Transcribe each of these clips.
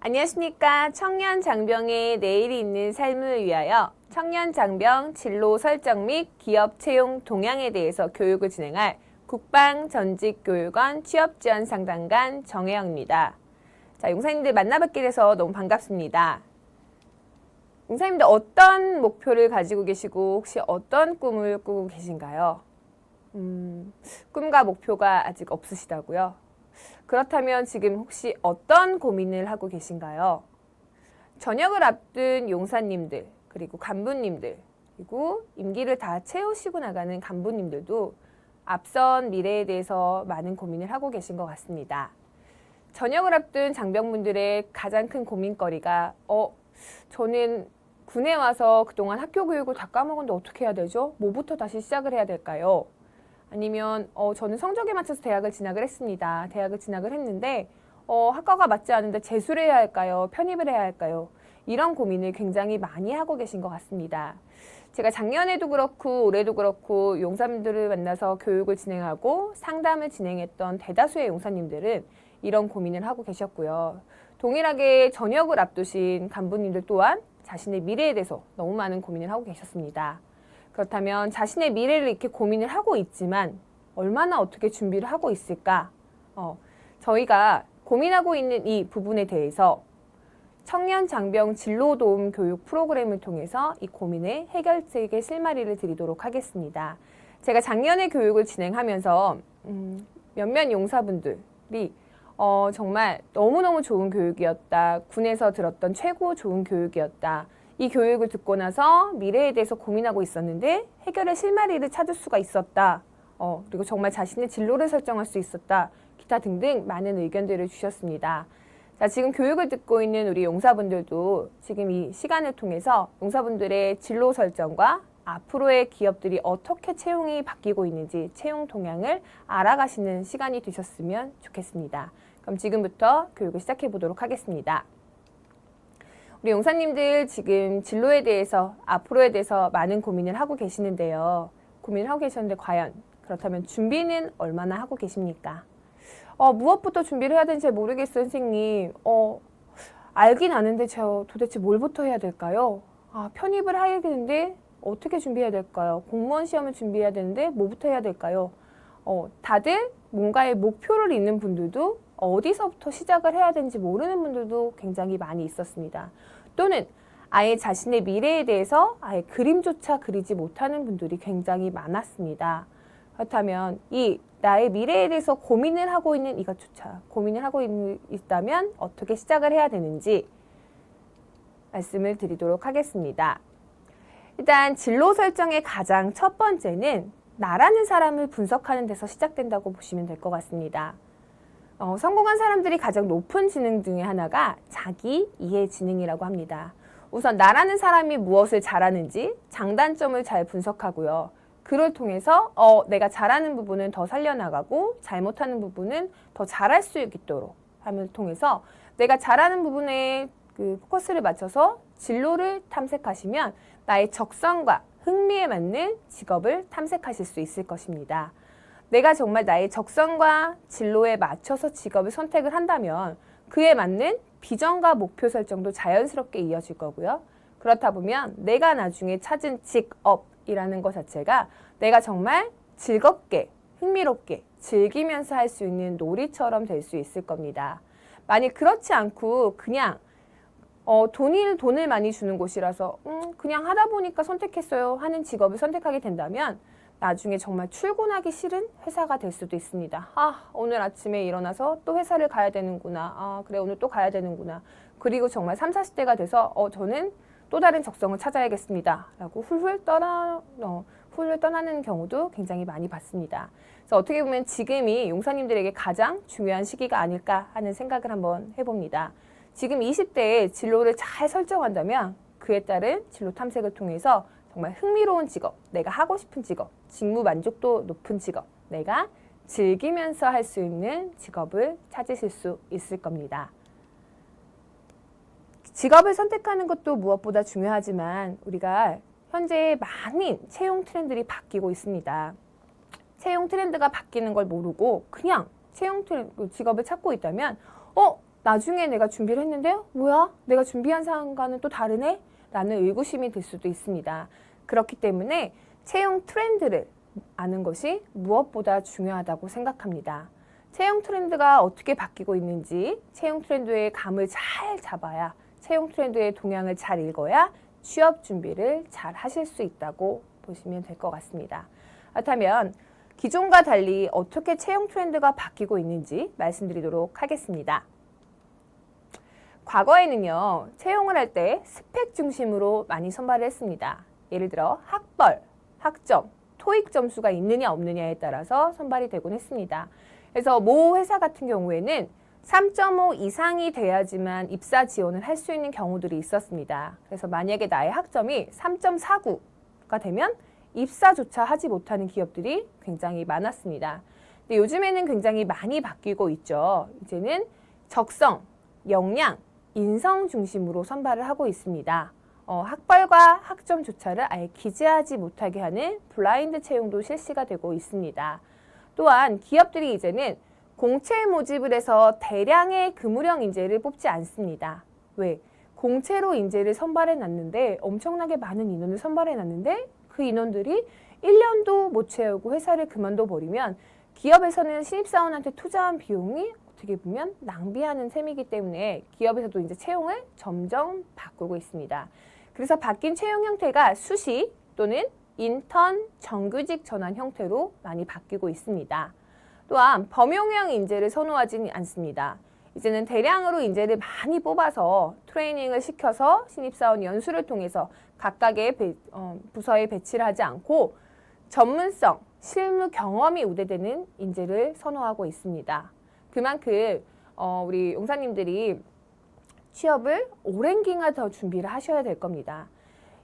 안녕하십니까. 청년장병의 내일이 있는 삶을 위하여 청년장병 진로 설정 및 기업 채용 동향에 대해서 교육을 진행할 국방전직교육원 취업지원상담관 정혜영입니다. 자, 용사님들 만나뵙게 돼서 너무 반갑습니다. 용사님들 어떤 목표를 가지고 계시고 혹시 어떤 꿈을 꾸고 계신가요? 꿈과 목표가 아직 없으시다고요? 그렇다면 지금 혹시 어떤 고민을 하고 계신가요? 전역을 앞둔 용사님들, 그리고 간부님들, 그리고 임기를 다 채우시고 나가는 간부님들도 앞선 미래에 대해서 많은 고민을 하고 계신 것 같습니다. 전역을 앞둔 장병분들의 가장 큰 고민거리가 저는 군에 와서 그동안 학교 교육을 다 까먹었는데 어떻게 해야 되죠? 뭐부터 다시 시작을 해야 될까요? 아니면 저는 성적에 맞춰서 대학을 진학을 했습니다. 대학을 진학을 했는데 학과가 맞지 않은데 재수를 해야 할까요? 편입을 해야 할까요? 이런 고민을 굉장히 많이 하고 계신 것 같습니다. 제가 작년에도 그렇고 올해도 그렇고 용사님들을 만나서 교육을 진행하고 상담을 진행했던 대다수의 용사님들은 이런 고민을 하고 계셨고요. 동일하게 전역을 앞두신 간부님들 또한 자신의 미래에 대해서 너무 많은 고민을 하고 계셨습니다. 그렇다면 자신의 미래를 이렇게 고민을 하고 있지만 얼마나 어떻게 준비를 하고 있을까? 저희가 고민하고 있는 이 부분에 대해서 청년장병 진로도움 교육 프로그램을 통해서 이 고민의 해결책의 실마리를 드리도록 하겠습니다. 제가 작년에 교육을 진행하면서 몇몇 용사분들이 정말 너무너무 좋은 교육이었다. 군에서 들었던 최고 좋은 교육이었다. 이 교육을 듣고 나서 미래에 대해서 고민하고 있었는데 해결의 실마리를 찾을 수가 있었다. 그리고 정말 자신의 진로를 설정할 수 있었다. 기타 등등 많은 의견들을 주셨습니다. 자, 지금 교육을 듣고 있는 우리 용사분들도 지금 이 시간을 통해서 용사분들의 진로 설정과 앞으로의 기업들이 어떻게 채용이 바뀌고 있는지 채용 동향을 알아가시는 시간이 되셨으면 좋겠습니다. 그럼 지금부터 교육을 시작해 보도록 하겠습니다. 우리 용사님들 지금 진로에 대해서 앞으로에 대해서 많은 고민을 하고 계시는데요. 고민을 하고 계셨는데 과연 그렇다면 준비는 얼마나 하고 계십니까? 무엇부터 준비를 해야 되는지 잘 모르겠어요, 선생님. 알긴 아는데 저 도대체 뭘부터 해야 될까요? 편입을 해야 되는데 어떻게 준비해야 될까요? 공무원 시험을 준비해야 되는데 뭐부터 해야 될까요? 다들 뭔가의 목표를 있는 분들도 어디서부터 시작을 해야 되는지 모르는 분들도 굉장히 많이 있었습니다. 또는 아예 자신의 미래에 대해서 아예 그림조차 그리지 못하는 분들이 굉장히 많았습니다. 그렇다면 이 나의 미래에 대해서 고민을 하고 있는 이것조차 고민을 하고 있다면 어떻게 시작을 해야 되는지 말씀을 드리도록 하겠습니다. 일단 진로 설정의 가장 첫 번째는 나라는 사람을 분석하는 데서 시작된다고 보시면 될 것 같습니다. 성공한 사람들이 가장 높은 지능 중에 하나가 자기 이해 지능이라고 합니다. 우선 나라는 사람이 무엇을 잘하는지 장단점을 잘 분석하고요. 그를 통해서 내가 잘하는 부분은 더 살려나가고 잘못하는 부분은 더 잘할 수 있도록 함을 통해서 내가 잘하는 부분에 그 포커스를 맞춰서 진로를 탐색하시면 나의 적성과 흥미에 맞는 직업을 탐색하실 수 있을 것입니다. 내가 정말 나의 적성과 진로에 맞춰서 직업을 선택을 한다면 그에 맞는 비전과 목표 설정도 자연스럽게 이어질 거고요. 그렇다 보면 내가 나중에 찾은 직업이라는 것 자체가 내가 정말 즐겁게, 흥미롭게 즐기면서 할 수 있는 놀이처럼 될 수 있을 겁니다. 만약 그렇지 않고 그냥 돈을 많이 주는 곳이라서 그냥 하다 보니까 선택했어요 하는 직업을 선택하게 된다면 나중에 정말 출근하기 싫은 회사가 될 수도 있습니다. 오늘 아침에 일어나서 또 회사를 가야 되는구나. 그래 오늘 또 가야 되는구나. 그리고 정말 30, 40대가 돼서 저는 또 다른 적성을 찾아야겠습니다. 라고 훌훌 떠나는 경우도 굉장히 많이 봤습니다. 그래서 어떻게 보면 지금이 용사님들에게 가장 중요한 시기가 아닐까 하는 생각을 한번 해봅니다. 지금 20대에 진로를 잘 설정한다면 그에 따른 진로 탐색을 통해서 정말 흥미로운 직업, 내가 하고 싶은 직업, 직무 만족도 높은 직업, 내가 즐기면서 할 수 있는 직업을 찾으실 수 있을 겁니다. 직업을 선택하는 것도 무엇보다 중요하지만 우리가 현재 많은 채용 트렌드들이 바뀌고 있습니다. 채용 트렌드가 바뀌는 걸 모르고 그냥 직업을 찾고 있다면 나중에 내가 준비를 했는데 뭐야? 내가 준비한 사항과는 또 다르네? 라는 의구심이 들 수도 있습니다. 그렇기 때문에 채용 트렌드를 아는 것이 무엇보다 중요하다고 생각합니다. 채용 트렌드가 어떻게 바뀌고 있는지 채용 트렌드의 감을 잘 잡아야 채용 트렌드의 동향을 잘 읽어야 취업 준비를 잘 하실 수 있다고 보시면 될 것 같습니다. 그렇다면 기존과 달리 어떻게 채용 트렌드가 바뀌고 있는지 말씀드리도록 하겠습니다. 과거에는요, 채용을 할 때 스펙 중심으로 많이 선발을 했습니다. 예를 들어 학벌, 학점, 토익 점수가 있느냐 없느냐에 따라서 선발이 되곤 했습니다. 그래서 모 회사 같은 경우에는 3.5 이상이 돼야지만 입사 지원을 할 수 있는 경우들이 있었습니다. 그래서 만약에 나의 학점이 3.49가 되면 입사조차 하지 못하는 기업들이 굉장히 많았습니다. 근데 요즘에는 굉장히 많이 바뀌고 있죠. 이제는 적성, 역량, 인성 중심으로 선발을 하고 있습니다. 학벌과 학점조차를 아예 기재하지 못하게 하는 블라인드 채용도 실시가 되고 있습니다. 또한 기업들이 이제는 공채 모집을 해서 대량의 근무령 인재를 뽑지 않습니다. 왜? 공채로 인재를 선발해 놨는데 엄청나게 많은 인원을 선발해 놨는데 그 인원들이 1년도 못 채우고 회사를 그만둬 버리면 기업에서는 신입사원한테 투자한 비용이 어떻게 보면 낭비하는 셈이기 때문에 기업에서도 이제 채용을 점점 바꾸고 있습니다. 그래서 바뀐 채용 형태가 수시 또는 인턴, 정규직 전환 형태로 많이 바뀌고 있습니다. 또한 범용형 인재를 선호하지는 않습니다. 이제는 대량으로 인재를 많이 뽑아서 트레이닝을 시켜서 신입사원 연수를 통해서 각각의 부서에 배치를 하지 않고 전문성, 실무 경험이 우대되는 인재를 선호하고 있습니다. 그만큼 우리 용사님들이 취업을 오랜 기간 더 준비를 하셔야 될 겁니다.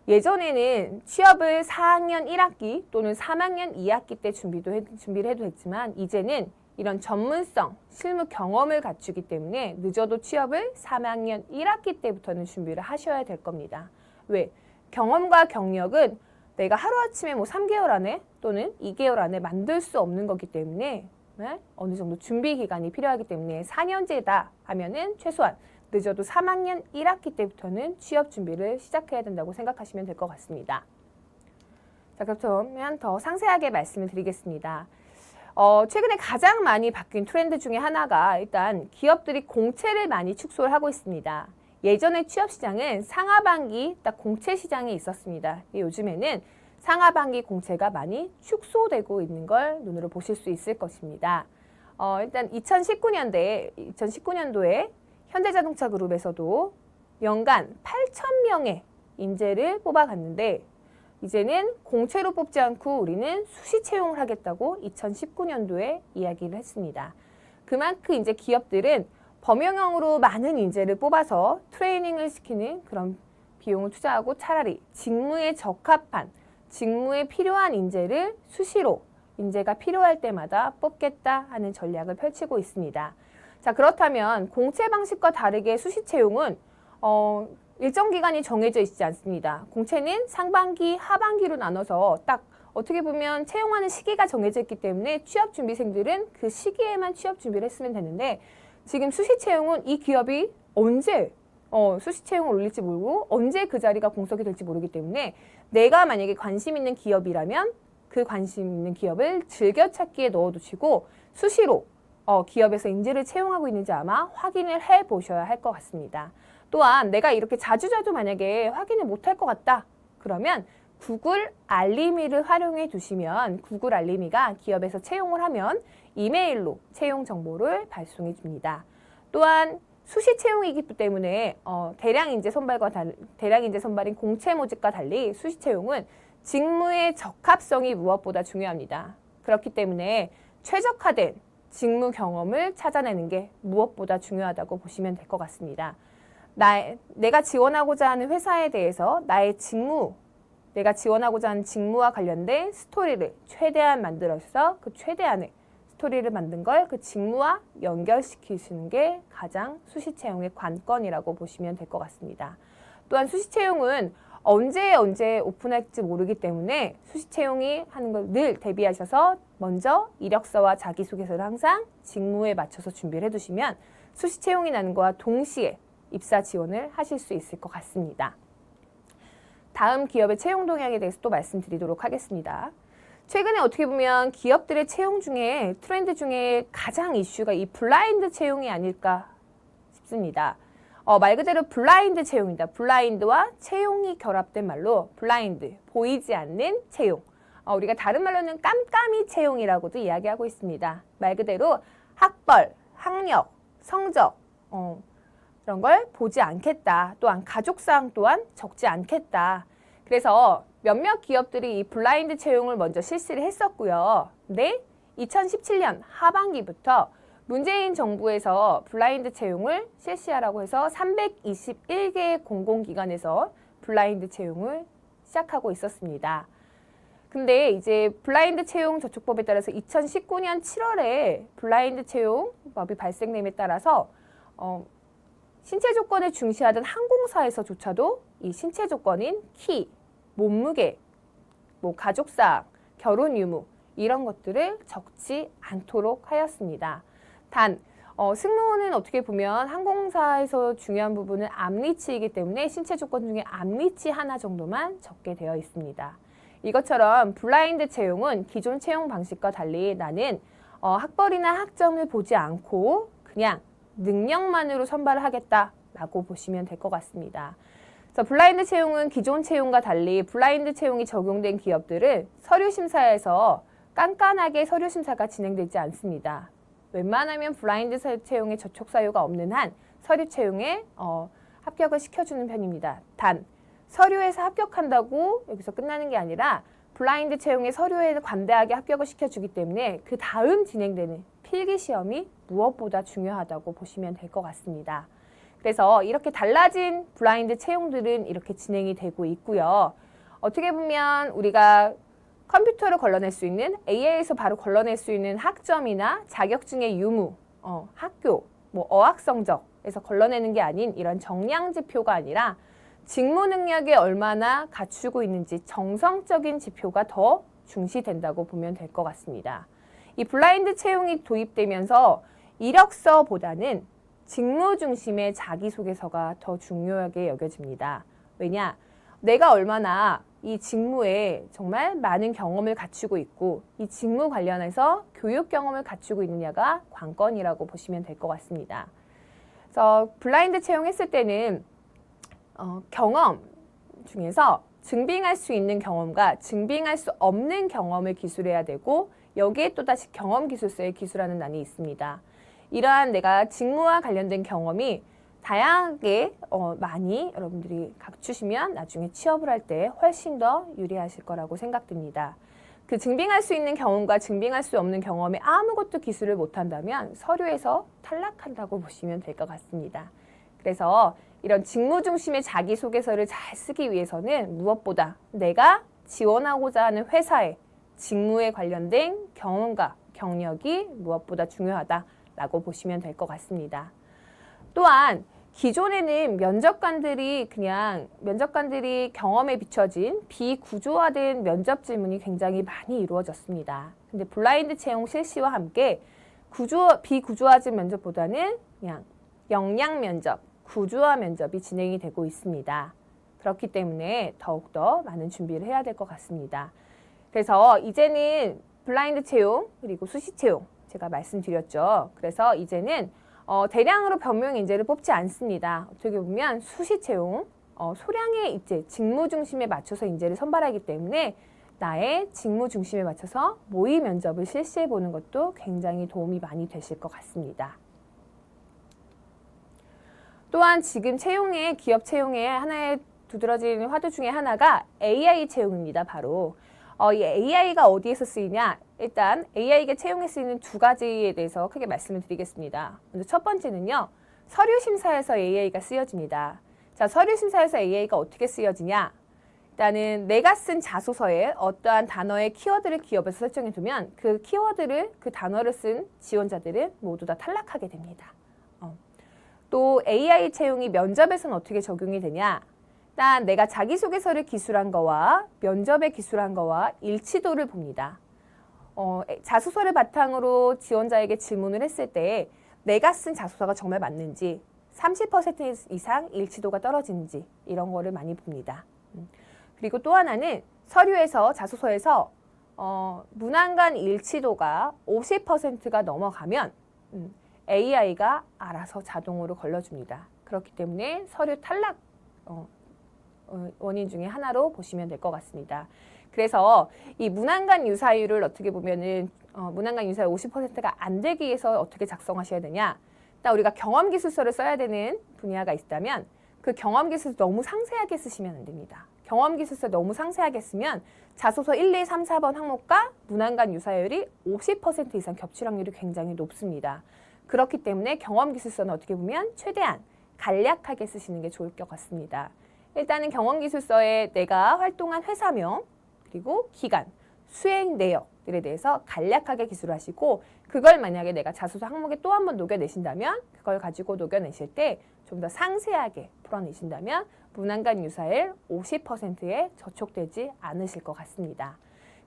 예전에는 취업을 4학년 1학기 또는 3학년 2학기 때 준비를 해도 됐지만 이제는 이런 전문성, 실무 경험을 갖추기 때문에 늦어도 취업을 3학년 1학기 때부터는 준비를 하셔야 될 겁니다. 왜? 경험과 경력은 내가 하루아침에 3개월 안에 또는 2개월 안에 만들 수 없는 거기 때문에 어느 정도 준비 기간이 필요하기 때문에 4년제다 하면은 최소한 늦어도 3학년 1학기 때부터는 취업 준비를 시작해야 된다고 생각하시면 될 것 같습니다. 자, 그렇다면 더 상세하게 말씀을 드리겠습니다. 최근에 가장 많이 바뀐 트렌드 중에 하나가 일단 기업들이 공채를 많이 축소를 하고 있습니다. 예전에 취업 시장은 상하반기 딱 공채 시장이 있었습니다. 요즘에는 상하반기 공채가 많이 축소되고 있는 걸 눈으로 보실 수 있을 것입니다. 일단 2019년도에 현대자동차 그룹에서도 연간 8,000명의 인재를 뽑아갔는데 이제는 공채로 뽑지 않고 우리는 수시 채용을 하겠다고 2019년도에 이야기를 했습니다. 그만큼 이제 기업들은 범용형으로 많은 인재를 뽑아서 트레이닝을 시키는 그런 비용을 투자하고 차라리 직무에 적합한, 직무에 필요한 인재를 수시로 인재가 필요할 때마다 뽑겠다 하는 전략을 펼치고 있습니다. 자, 그렇다면 공채 방식과 다르게 수시 채용은 일정 기간이 정해져 있지 않습니다. 공채는 상반기, 하반기로 나눠서 딱 어떻게 보면 채용하는 시기가 정해져 있기 때문에 취업 준비생들은 그 시기에만 취업 준비를 했으면 되는데 지금 수시 채용은 이 기업이 언제 수시 채용을 올릴지 모르고 언제 그 자리가 공석이 될지 모르기 때문에 내가 만약에 관심 있는 기업이라면 그 관심 있는 기업을 즐겨찾기에 넣어두시고 수시로 기업에서 인재를 채용하고 있는지 아마 확인을 해보셔야 할 것 같습니다. 또한 내가 이렇게 자주자주 만약에 확인을 못할 것 같다. 그러면 구글 알림이를 활용해 두시면 구글 알림이가 기업에서 채용을 하면 이메일로 채용 정보를 발송해 줍니다. 또한 수시 채용이기 때문에 대량 인재 선발인 공채 모집과 달리 수시 채용은 직무의 적합성이 무엇보다 중요합니다. 그렇기 때문에 최적화된 직무 경험을 찾아내는 게 무엇보다 중요하다고 보시면 될 것 같습니다. 내가 지원하고자 하는 회사에 대해서 내가 지원하고자 하는 직무와 관련된 스토리를 최대한 만들어서 그 최대한의 스토리를 만든 걸 그 직무와 연결시키시는 게 가장 수시 채용의 관건이라고 보시면 될 것 같습니다. 또한 수시 채용은 언제 오픈할지 모르기 때문에 수시 채용이 하는 걸 늘 대비하셔서 먼저 이력서와 자기소개서를 항상 직무에 맞춰서 준비를 해두시면 수시 채용이 나는 거와 동시에 입사 지원을 하실 수 있을 것 같습니다. 다음 기업의 채용 동향에 대해서 또 말씀드리도록 하겠습니다. 최근에 어떻게 보면 기업들의 채용 중에 트렌드 중에 가장 이슈가 이 블라인드 채용이 아닐까 싶습니다. 말 그대로 블라인드 채용이다. 블라인드와 채용이 결합된 말로 블라인드, 보이지 않는 채용. 우리가 다른 말로는 깜깜이 채용이라고도 이야기하고 있습니다. 말 그대로 학벌, 학력, 성적 이런 걸 보지 않겠다. 또한 가족사항 또한 적지 않겠다. 그래서 몇몇 기업들이 이 블라인드 채용을 먼저 실시를 했었고요. 근데 2017년 하반기부터 문재인 정부에서 블라인드 채용을 실시하라고 해서 321개의 공공기관에서 블라인드 채용을 시작하고 있었습니다. 근데 이제 블라인드 채용 저촉법에 따라서 2019년 7월에 블라인드 채용법이 발생됨에 따라서 신체 조건을 중시하던 항공사에서조차도 이 신체 조건인 키, 몸무게, 가족사항, 결혼 유무 이런 것들을 적지 않도록 하였습니다. 단 승무원은 어떻게 보면 항공사에서 중요한 부분은 암리치이기 때문에 신체 조건 중에 암리치 하나 정도만 적게 되어 있습니다. 이것처럼 블라인드 채용은 기존 채용 방식과 달리 나는 학벌이나 학점을 보지 않고 그냥 능력만으로 선발을 하겠다라고 보시면 될 것 같습니다. 그래서 블라인드 채용은 기존 채용과 달리 블라인드 채용이 적용된 기업들은 서류 심사에서 깐깐하게 서류 심사가 진행되지 않습니다. 웬만하면 블라인드 채용에 저촉 사유가 없는 한 서류 채용에 합격을 시켜주는 편입니다. 단 서류에서 합격한다고 여기서 끝나는 게 아니라 블라인드 채용의 서류에 관대하게 합격을 시켜주기 때문에 그 다음 진행되는 필기시험이 무엇보다 중요하다고 보시면 될 것 같습니다. 그래서 이렇게 달라진 블라인드 채용들은 이렇게 진행이 되고 있고요. 어떻게 보면 우리가 컴퓨터로 걸러낼 수 있는 AI에서 바로 걸러낼 수 있는 학점이나 자격증의 유무, 학교, 어학 성적에서 걸러내는 게 아닌 이런 정량 지표가 아니라 직무 능력에 얼마나 갖추고 있는지 정성적인 지표가 더 중시된다고 보면 될 것 같습니다. 이 블라인드 채용이 도입되면서 이력서보다는 직무 중심의 자기소개서가 더 중요하게 여겨집니다. 왜냐? 내가 얼마나 이 직무에 정말 많은 경험을 갖추고 있고 이 직무 관련해서 교육 경험을 갖추고 있느냐가 관건이라고 보시면 될 것 같습니다. 그래서 블라인드 채용했을 때는 경험 중에서 증빙할 수 있는 경험과 증빙할 수 없는 경험을 기술해야 되고 여기에 또다시 경험기술서에 기술하는 난이 있습니다. 이러한 내가 직무와 관련된 경험이 다양하게 많이 여러분들이 갖추시면 나중에 취업을 할 때 훨씬 더 유리하실 거라고 생각됩니다. 그 증빙할 수 있는 경험과 증빙할 수 없는 경험에 아무것도 기술을 못한다면 서류에서 탈락한다고 보시면 될 것 같습니다. 그래서 이런 직무 중심의 자기소개서를 잘 쓰기 위해서는 무엇보다 내가 지원하고자 하는 회사의 직무에 관련된 경험과 경력이 무엇보다 중요하다라고 보시면 될 것 같습니다. 또한 기존에는 면접관들이 경험에 비춰진 비구조화된 면접 질문이 굉장히 많이 이루어졌습니다. 근데 블라인드 채용 실시와 함께 비구조화진 면접보다는 그냥 역량 면접, 구조화 면접이 진행이 되고 있습니다. 그렇기 때문에 더욱더 많은 준비를 해야 될 것 같습니다. 그래서 이제는 블라인드 채용 그리고 수시 채용 제가 말씀드렸죠. 그래서 이제는 대량으로 변명 인재를 뽑지 않습니다. 어떻게 보면 수시 채용, 소량의 입재, 직무 중심에 맞춰서 인재를 선발하기 때문에 나의 직무 중심에 맞춰서 모의 면접을 실시해 보는 것도 굉장히 도움이 많이 되실 것 같습니다. 또한 지금 기업 채용의 하나의 두드러진 화두 중에 하나가 AI 채용입니다. 바로 이 AI가 어디에서 쓰이냐? 일단 AI가 채용에 쓰이는 두 가지에 대해서 크게 말씀을 드리겠습니다. 먼저 첫 번째는요. 서류 심사에서 AI가 쓰여집니다. 자, 서류 심사에서 AI가 어떻게 쓰여지냐? 일단은 내가 쓴 자소서에 어떠한 단어의 키워드를 기업에서 설정해 두면 그 단어를 쓴 지원자들은 모두 다 탈락하게 됩니다. 또 AI 채용이 면접에서는 어떻게 적용이 되냐? 일단 내가 자기소개서를 기술한 거와 면접에 기술한 거와 일치도를 봅니다. 자소서를 바탕으로 지원자에게 질문을 했을 때 내가 쓴 자소서가 정말 맞는지 30% 이상 일치도가 떨어지는지 이런 거를 많이 봅니다. 그리고 또 하나는 서류에서 자소서에서 문항간 일치도가 50%가 넘어가면 AI가 알아서 자동으로 걸러줍니다. 그렇기 때문에 서류 탈락 원인 중에 하나로 보시면 될 것 같습니다. 그래서 이 문항간 유사율을 어떻게 보면은 문항간 유사율 50%가 안 되기 위해서 어떻게 작성하셔야 되냐? 일단 우리가 경험기술서를 써야 되는 분야가 있다면 그 경험기술서 너무 상세하게 쓰시면 안 됩니다. 경험기술서 너무 상세하게 쓰면 자소서 1, 2, 3, 4번 항목과 문항간 유사율이 50% 이상 겹칠 확률이 굉장히 높습니다. 그렇기 때문에 경험기술서는 어떻게 보면 최대한 간략하게 쓰시는 게 좋을 것 같습니다. 일단은 경험기술서에 내가 활동한 회사명, 그리고 기간, 수행 내역들에 대해서 간략하게 기술하시고 그걸 만약에 내가 자소서 항목에 또 한 번 녹여내신다면 그걸 가지고 녹여내실 때 좀 더 상세하게 풀어내신다면 문항간 유사율 50%에 저촉되지 않으실 것 같습니다.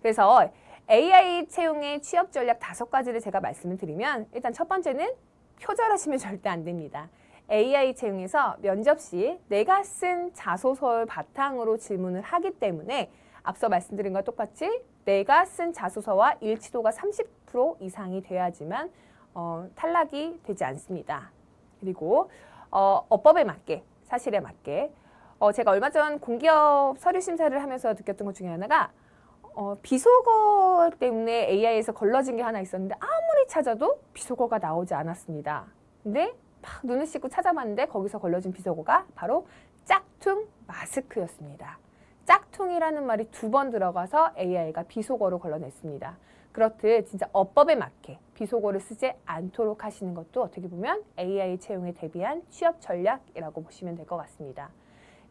그래서 AI 채용의 취업 전략 5가지를 제가 말씀을 드리면 일단 첫 번째는 표절하시면 절대 안 됩니다. AI 채용에서 면접 시 내가 쓴 자소서를 바탕으로 질문을 하기 때문에 앞서 말씀드린 것과 똑같이 내가 쓴 자소서와 일치도가 30% 이상이 돼야지만 탈락이 되지 않습니다. 그리고 어법에 맞게, 사실에 맞게 제가 얼마 전 공기업 서류 심사를 하면서 느꼈던 것 중에 하나가 비속어 때문에 AI에서 걸러진 게 하나 있었는데 아무리 찾아도 비속어가 나오지 않았습니다. 근데 막 눈을 씻고 찾아봤는데 거기서 걸러진 비속어가 바로 짝퉁 마스크였습니다. 짝퉁이라는 말이 2번 들어가서 AI가 비속어로 걸러냈습니다. 그렇듯 진짜 어법에 맞게 비속어를 쓰지 않도록 하시는 것도 어떻게 보면 AI 채용에 대비한 취업 전략이라고 보시면 될 것 같습니다.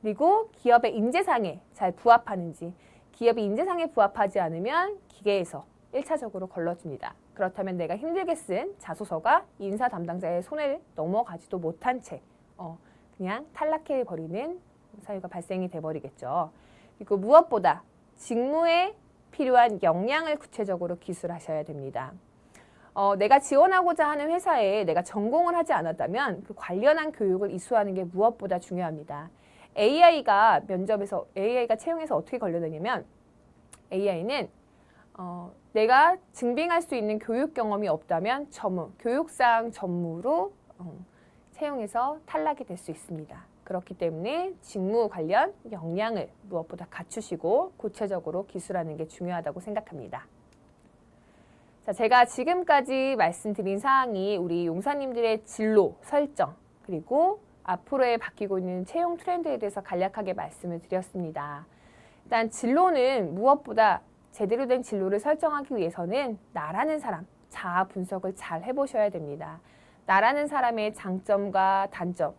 그리고 기업의 인재상에 잘 부합하는지, 기업이 인재상에 부합하지 않으면 기계에서 1차적으로 걸러줍니다. 그렇다면 내가 힘들게 쓴 자소서가 인사 담당자의 손에 넘어가지도 못한 채 그냥 탈락해버리는 사유가 발생이 돼버리겠죠. 그리고 무엇보다 직무에 필요한 역량을 구체적으로 기술하셔야 됩니다. 내가 지원하고자 하는 회사에 내가 전공을 하지 않았다면 그 관련한 교육을 이수하는 게 무엇보다 중요합니다. AI가 면접에서, AI가 채용해서 어떻게 걸려내냐면 AI는 내가 증빙할 수 있는 교육 경험이 없다면 교육상 전무로 채용해서 탈락이 될 수 있습니다. 그렇기 때문에 직무 관련 역량을 무엇보다 갖추시고 구체적으로 기술하는 게 중요하다고 생각합니다. 자, 제가 지금까지 말씀드린 사항이 우리 용사님들의 진로 설정 그리고 앞으로의 바뀌고 있는 채용 트렌드에 대해서 간략하게 말씀을 드렸습니다. 일단 진로는 무엇보다 제대로 된 진로를 설정하기 위해서는 나라는 사람, 자아 분석을 잘 해보셔야 됩니다. 나라는 사람의 장점과 단점,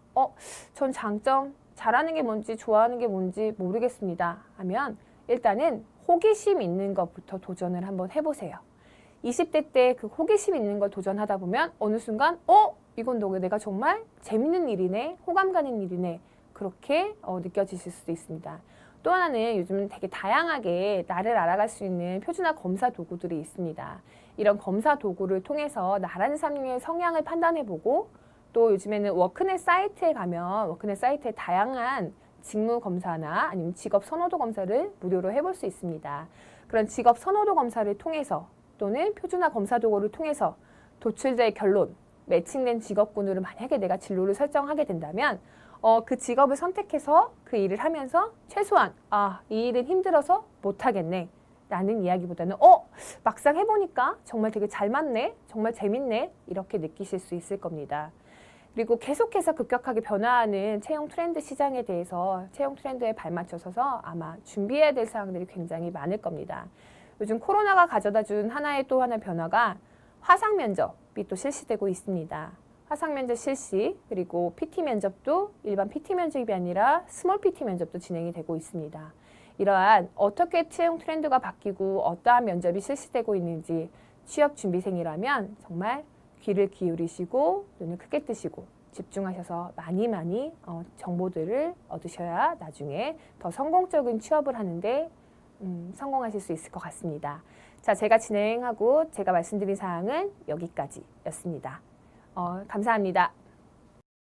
전 장점, 잘하는 게 뭔지 좋아하는 게 뭔지 모르겠습니다 하면 일단은 호기심 있는 것부터 도전을 한번 해보세요. 20대 때 그 호기심 있는 걸 도전하다 보면 어느 순간 이건 내가 정말 재밌는 일이네, 호감 가는 일이네 그렇게 느껴지실 수도 있습니다. 또 하나는 요즘은 되게 다양하게 나를 알아갈 수 있는 표준화 검사 도구들이 있습니다. 이런 검사 도구를 통해서 나라는 사람의 성향을 판단해보고 또 요즘에는 워크넷 사이트에 가면 워크넷 사이트에 다양한 직무 검사나 아니면 직업 선호도 검사를 무료로 해볼 수 있습니다. 그런 직업 선호도 검사를 통해서 또는 표준화 검사 도구를 통해서 도출될 결론, 매칭된 직업군으로 만약에 내가 진로를 설정하게 된다면 그 직업을 선택해서 그 일을 하면서 최소한 이 일은 힘들어서 못하겠네 라는 이야기보다는 막상 해보니까 정말 되게 잘 맞네, 정말 재밌네 이렇게 느끼실 수 있을 겁니다. 그리고 계속해서 급격하게 변화하는 채용 트렌드 시장에 대해서 채용 트렌드에 발맞춰서 아마 준비해야 될 사항들이 굉장히 많을 겁니다. 요즘 코로나가 가져다 준 하나의 또 하나의 변화가 화상 면접이 또 실시되고 있습니다. 화상 면접 실시, 그리고 PT 면접도 일반 PT 면접이 아니라 스몰 PT 면접도 진행이 되고 있습니다. 이러한 어떻게 채용 트렌드가 바뀌고 어떠한 면접이 실시되고 있는지 취업 준비생이라면 정말 귀를 기울이시고 눈을 크게 뜨시고 집중하셔서 많이 정보들을 얻으셔야 나중에 더 성공적인 취업을 하는데 성공하실 수 있을 것 같습니다. 자, 제가 진행하고 제가 말씀드린 사항은 여기까지였습니다. 감사합니다.